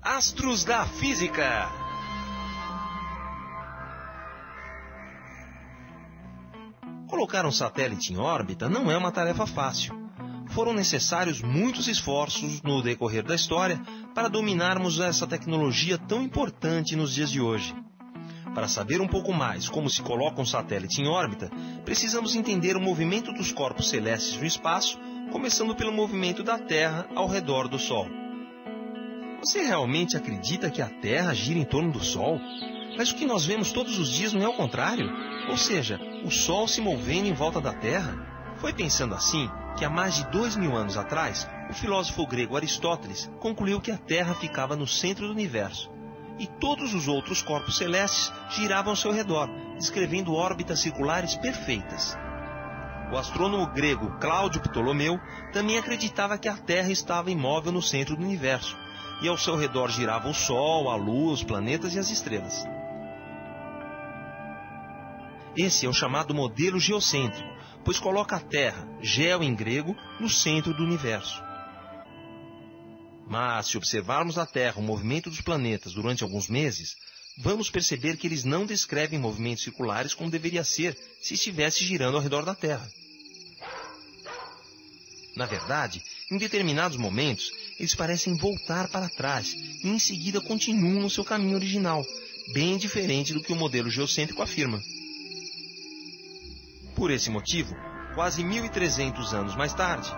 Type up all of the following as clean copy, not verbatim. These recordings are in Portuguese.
Astros da Física. Colocar um satélite em órbita não é uma tarefa fácil. Foram necessários muitos esforços no decorrer da história para dominarmos essa tecnologia tão importante nos dias de hoje. Para saber um pouco mais como se coloca um satélite em órbita, precisamos entender o movimento dos corpos celestes no espaço, começando pelo movimento da Terra ao redor do Sol. Você realmente acredita que a Terra gira em torno do Sol? Mas o que nós vemos todos os dias não é o contrário? Ou seja, o Sol se movendo em volta da Terra? Foi pensando assim que há mais de 2000 anos atrás, o filósofo grego Aristóteles concluiu que a Terra ficava no centro do universo e todos os outros corpos celestes giravam ao seu redor, descrevendo órbitas circulares perfeitas. O astrônomo grego Cláudio Ptolomeu também acreditava que a Terra estava imóvel no centro do universo e ao seu redor girava o Sol, a Lua, os planetas e as estrelas. Esse é o chamado modelo geocêntrico, pois coloca a Terra, geo em grego, no centro do universo. Mas, se observarmos a Terra o movimento dos planetas durante alguns meses, vamos perceber que eles não descrevem movimentos circulares como deveria ser se estivesse girando ao redor da Terra. Na verdade, em determinados momentos, eles parecem voltar para trás e em seguida continuam no seu caminho original, bem diferente do que o modelo geocêntrico afirma. Por esse motivo, quase 1300 anos mais tarde,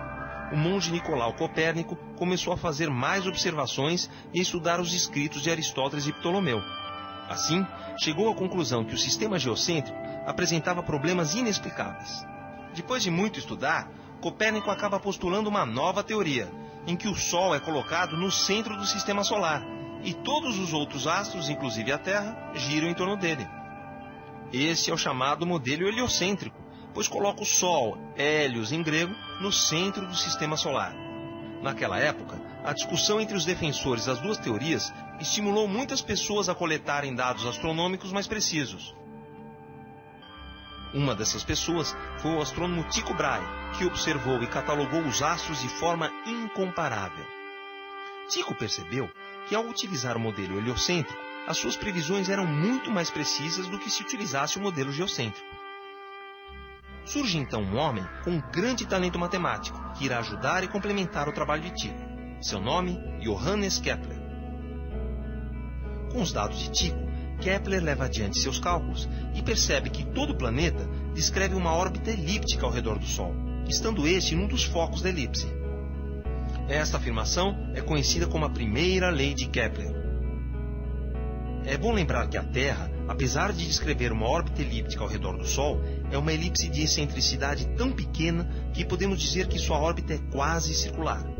o monge Nicolau Copérnico começou a fazer mais observações e a estudar os escritos de Aristóteles e Ptolomeu. Assim, chegou à conclusão que o sistema geocêntrico apresentava problemas inexplicáveis. Depois de muito estudar, Copérnico acaba postulando uma nova teoria, em que o Sol é colocado no centro do sistema solar e todos os outros astros, inclusive a Terra, giram em torno dele. Esse é o chamado modelo heliocêntrico, pois coloca o Sol, Hélios em grego, no centro do sistema solar. Naquela época, a discussão entre os defensores das duas teorias estimulou muitas pessoas a coletarem dados astronômicos mais precisos. Uma dessas pessoas foi o astrônomo Tycho Brahe, que observou e catalogou os astros de forma incomparável. Tycho percebeu que, ao utilizar o modelo heliocêntrico, as suas previsões eram muito mais precisas do que se utilizasse o modelo geocêntrico. Surge então um homem com um grande talento matemático, que irá ajudar e complementar o trabalho de Tycho. Seu nome, Johannes Kepler. Com os dados de Tycho, Kepler leva adiante seus cálculos e percebe que todo planeta descreve uma órbita elíptica ao redor do Sol, estando este num dos focos da elipse. Esta afirmação é conhecida como a primeira lei de Kepler. É bom lembrar que a Terra, apesar de descrever uma órbita elíptica ao redor do Sol, é uma elipse de excentricidade tão pequena que podemos dizer que sua órbita é quase circular.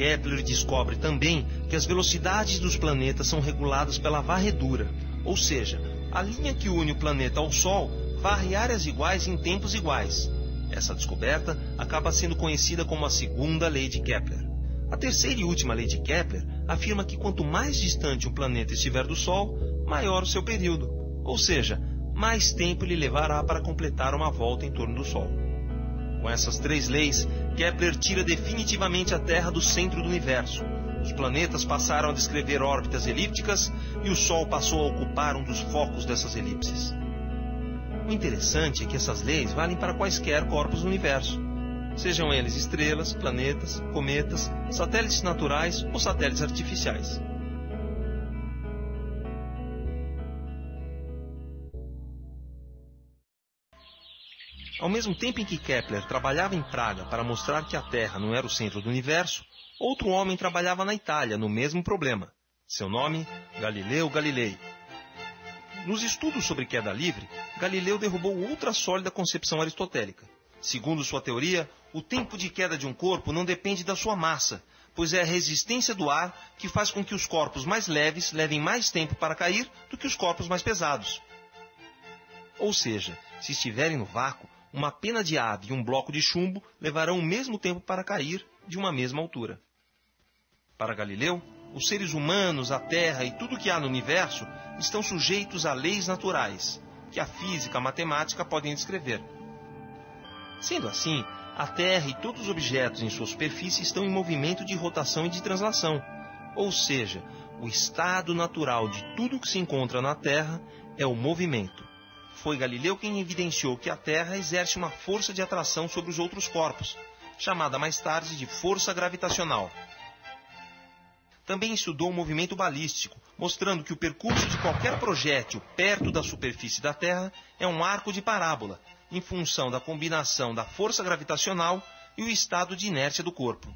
Kepler descobre também que as velocidades dos planetas são reguladas pela varredura, ou seja, a linha que une o planeta ao Sol varre áreas iguais em tempos iguais. Essa descoberta acaba sendo conhecida como a segunda lei de Kepler. A terceira e última lei de Kepler afirma que quanto mais distante um planeta estiver do Sol, maior o seu período, ou seja, mais tempo ele levará para completar uma volta em torno do Sol. Com essas três leis, Kepler tira definitivamente a Terra do centro do universo. Os planetas passaram a descrever órbitas elípticas e o Sol passou a ocupar um dos focos dessas elipses. O interessante é que essas leis valem para quaisquer corpos do universo, sejam eles estrelas, planetas, cometas, satélites naturais ou satélites artificiais. Ao mesmo tempo em que Kepler trabalhava em Praga para mostrar que a Terra não era o centro do universo, outro homem trabalhava na Itália no mesmo problema. Seu nome, Galileu Galilei. Nos estudos sobre queda livre, Galileu derrubou outra sólida concepção aristotélica. Segundo sua teoria, o tempo de queda de um corpo não depende da sua massa, pois é a resistência do ar que faz com que os corpos mais leves levem mais tempo para cair do que os corpos mais pesados. Ou seja, se estiverem no vácuo, uma pena de ave e um bloco de chumbo levarão o mesmo tempo para cair de uma mesma altura. Para Galileu, os seres humanos, a Terra e tudo o que há no universo estão sujeitos a leis naturais, que a física e a matemática podem descrever. Sendo assim, a Terra e todos os objetos em sua superfície estão em movimento de rotação e de translação, ou seja, o estado natural de tudo que se encontra na Terra é o movimento. Foi Galileu quem evidenciou que a Terra exerce uma força de atração sobre os outros corpos, chamada mais tarde de força gravitacional. Também estudou o movimento balístico, mostrando que o percurso de qualquer projétil perto da superfície da Terra é um arco de parábola, em função da combinação da força gravitacional e o estado de inércia do corpo.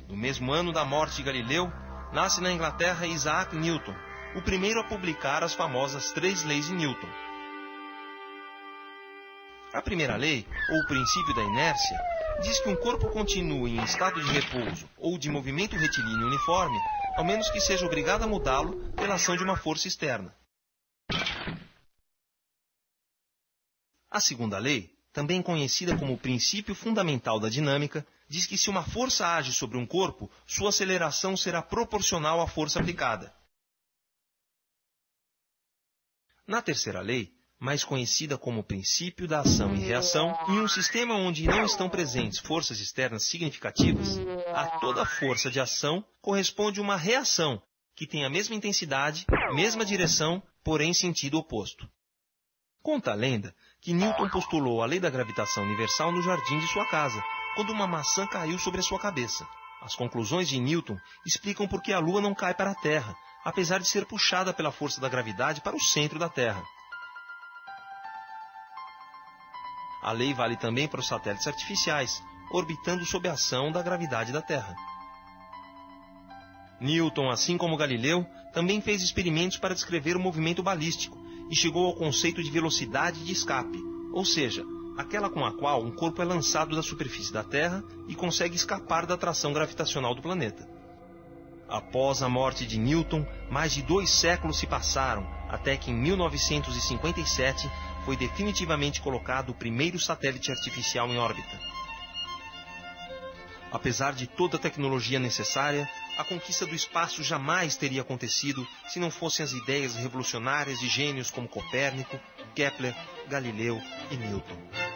No mesmo ano da morte de Galileu, nasce na Inglaterra Isaac Newton, o primeiro a publicar as famosas 3 leis de Newton. A primeira lei, ou o princípio da inércia, diz que um corpo continua em estado de repouso ou de movimento retilíneo uniforme, ao menos que seja obrigado a mudá-lo pela ação de uma força externa. A segunda lei, também conhecida como o princípio fundamental da dinâmica, diz que se uma força age sobre um corpo, sua aceleração será proporcional à força aplicada. Na terceira lei, mais conhecida como o princípio da ação e reação, em um sistema onde não estão presentes forças externas significativas, a toda força de ação corresponde uma reação, que tem a mesma intensidade, mesma direção, porém sentido oposto. Conta a lenda que Newton postulou a lei da gravitação universal no jardim de sua casa, quando uma maçã caiu sobre a sua cabeça. As conclusões de Newton explicam por que a Lua não cai para a Terra, apesar de ser puxada pela força da gravidade para o centro da Terra. A lei vale também para os satélites artificiais, orbitando sob a ação da gravidade da Terra. Newton, assim como Galileu, também fez experimentos para descrever o movimento balístico e chegou ao conceito de velocidade de escape, ou seja, aquela com a qual um corpo é lançado da superfície da Terra e consegue escapar da atração gravitacional do planeta. Após a morte de Newton, mais de 2 séculos se passaram, até que em 1957 foi definitivamente colocado o primeiro satélite artificial em órbita. Apesar de toda a tecnologia necessária, a conquista do espaço jamais teria acontecido se não fossem as ideias revolucionárias de gênios como Copérnico, Kepler, Galileu e Newton.